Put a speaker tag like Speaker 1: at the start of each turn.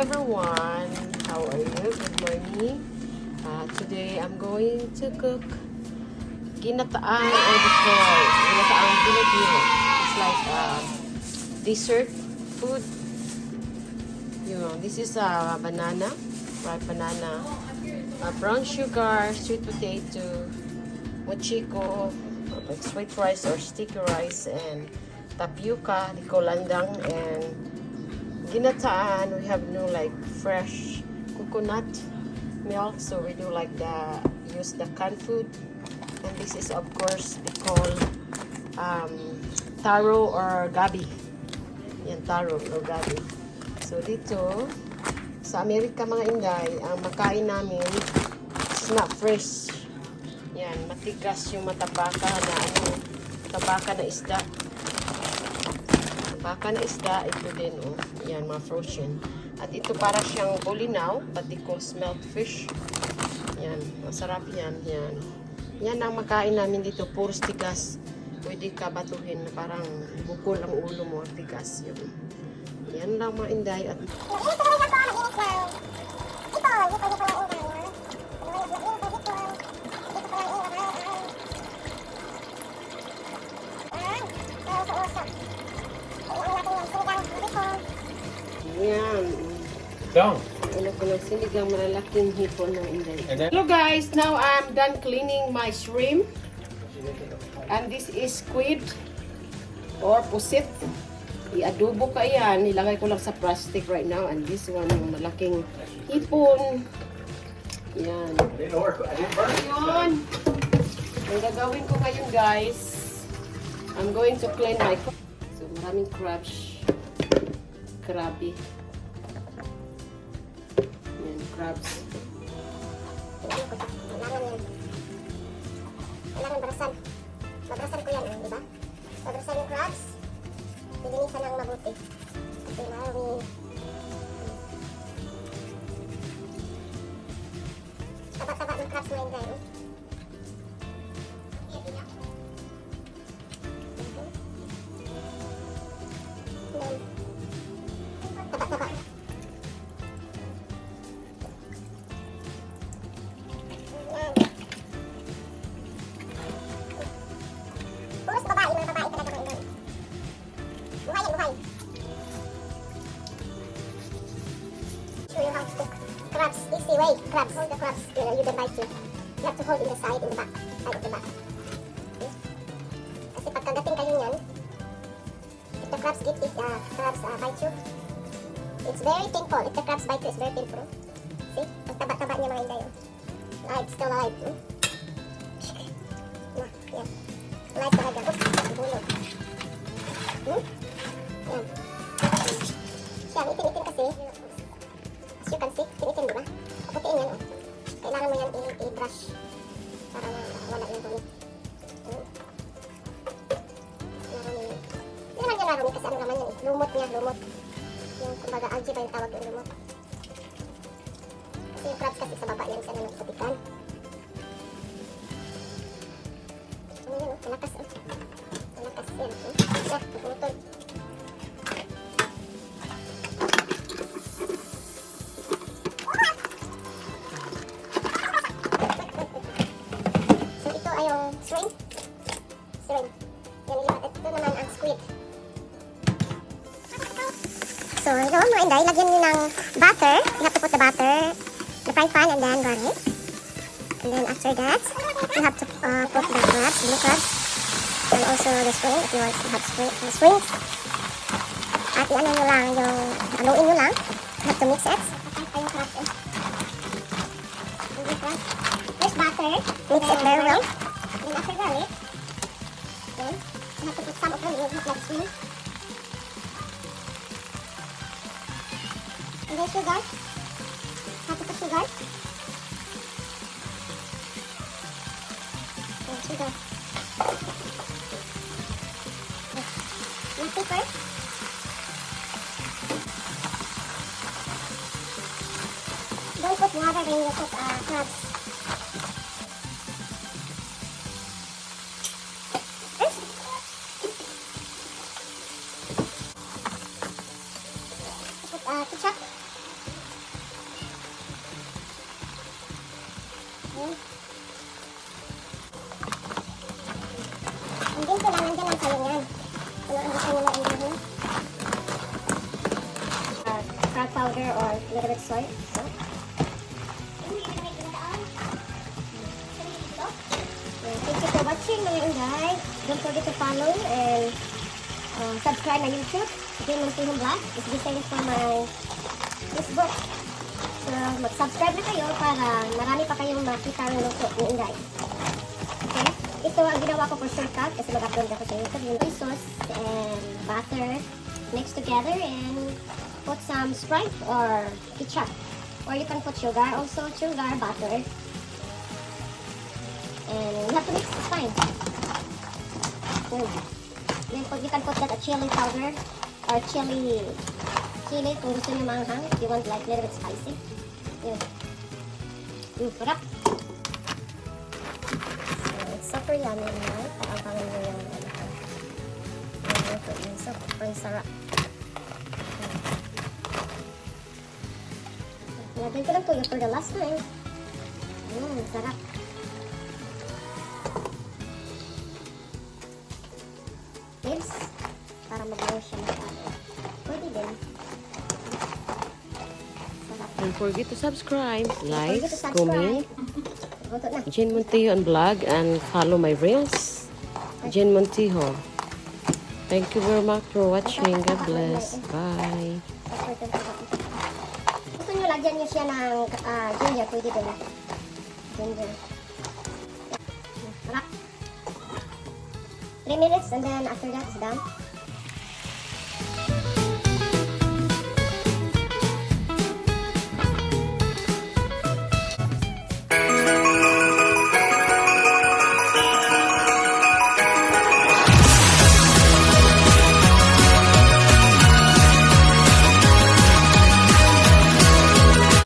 Speaker 1: everyone, how are you? Good morning. Today I'm going to cook ginataan or before ginataang Filipino. It's like dessert food. You know, this is banana, fried banana, brown sugar, sweet potato, mochiko, like sweet rice or sticky rice, and tapioca, likolandang, and ginataan. We have no like fresh coconut milk, so we do like use the canned food. And this is of course we call taro or gabi. Yan, taro or gabi. So dito sa Amerika mga Inday, ang makain namin is not fresh. Yan, matigas yung matabaka na tabaka na isda. Tabaka na isda, ito din yan, mga frozen. At ito para siyang bulinaw, but they call smelt fish. Yan, masarap yan, yan. Yan ang makain namin dito, puros tigas. Pwede ka batuhin na parang bukol ang ulo mo, tigas yun. Yan lang mga Inday. At yan.
Speaker 2: Tong.
Speaker 1: Ano ko lang sinigang malalaking hipon ng Inday. Hello guys, now I'm done cleaning my shrimp. And this is squid or pusit. I-adobo ka yan. Ilagay ko lang sa plastic right now. And this one, yung malaking hipon. Yan. Ayun. Ang gagawin ko ngayon guys, I'm going to clean my... So maraming crabs. Krabi. Yan, crabs.
Speaker 3: Kailangan barasan. Mabrasan ko yan, diba? Mabrasan yung crabs. Lilinisan ng mabuti. Kasi marami. Taba-taba ng crabs mo yung dahil. Taba-taba. Puros babae, mga babae talaga mo yun. Buhay yan, buhay. Show you how to cook crabs. Easy way, crabs. Hold the crabs, you can bite you. You have to hold in the side, in the back. Side of the back. Okay? Kasi pagkagating kayo niyan, if the crabs bite you, it's very painful. If the crabs bite you, it's very painful. See? Ang taba-taba niya mga Inday. Alive, still alive. Yan. Alive talaga. Oops, bulog. Yan. Yan, itin-itin kasi. As you can see, itin-itin, diba? Putiin yan, Kailangan mo yan i-brush para wala yung bunit. Narumi. Hindi naman yan narumi kasi ano naman yan, lumot niya, lumot. Yung kumbaga algae ba yung tawag yung lumot. Kasi yung crabs kasi sa baba yan sana nagputikan. Ano yan, malakas, malakas yan, Yan, puputol. So ito ay yung shrimp. Shrimp. Yan yung, ito naman ang squid. So, ito mga Inday, lagyan nyo ng butter. You have to put the butter in the frying pan and then garlic. And then after that, you have to put the crabs, blue crabs, and also the shrimp if you want to have shrimp. At i-ano nyo lang yung, haluin nyo lang. You have to mix it. Yung crabs First butter, mix it very well. Then after garlic, then you have to put some of the like shrimp. And then sugar. Have to put sugar. And sugar. And pepper. Don't put water when you cook crabs. Put ketchup. Okay. Hindi kailangan dyan ang salingan. Ano ang gusto nyo na ilagay? Crab powder or a little bit soy. So. Thank you for watching mga inday. Don't forget to follow and subscribe my YouTube. Again, Lutong Vlog. It's the same for my Facebook. So, mag-subscribe na kayo para marami pa kayong makita ng luto ni Inday. Okay? Ito ang ginawa ko for shortcut kasi mag-upload ako sa YouTube. Yung sauce and butter mixed together and put some Sprite or ketchup. Or you can put sugar, also sugar, butter. And you have to mix, it's fine. Then you can put that a chili powder or chili kung gusto niyo maanghang. If you want like a little bit spicy. Yun. Sarap. So, it's super yummy na. Paangangan mo yung super sarap. Lagyan ko lang po yung for the last time. Sarap. Ribs, para mabayo siya masyado. Pwede din. Sarap.
Speaker 1: Don't forget to subscribe, like,
Speaker 3: Don't forget to subscribe.
Speaker 1: comment.
Speaker 3: Luto na.
Speaker 1: Jen Montijo on vlog and follow my reels. Jen Montijo. Thank you very much for watching. God bless. Bye.
Speaker 3: Gusto nyo lagyan nyo siya ng ginger, pwede din. Ginger. Sarap. 3 minutes and then after that it's done.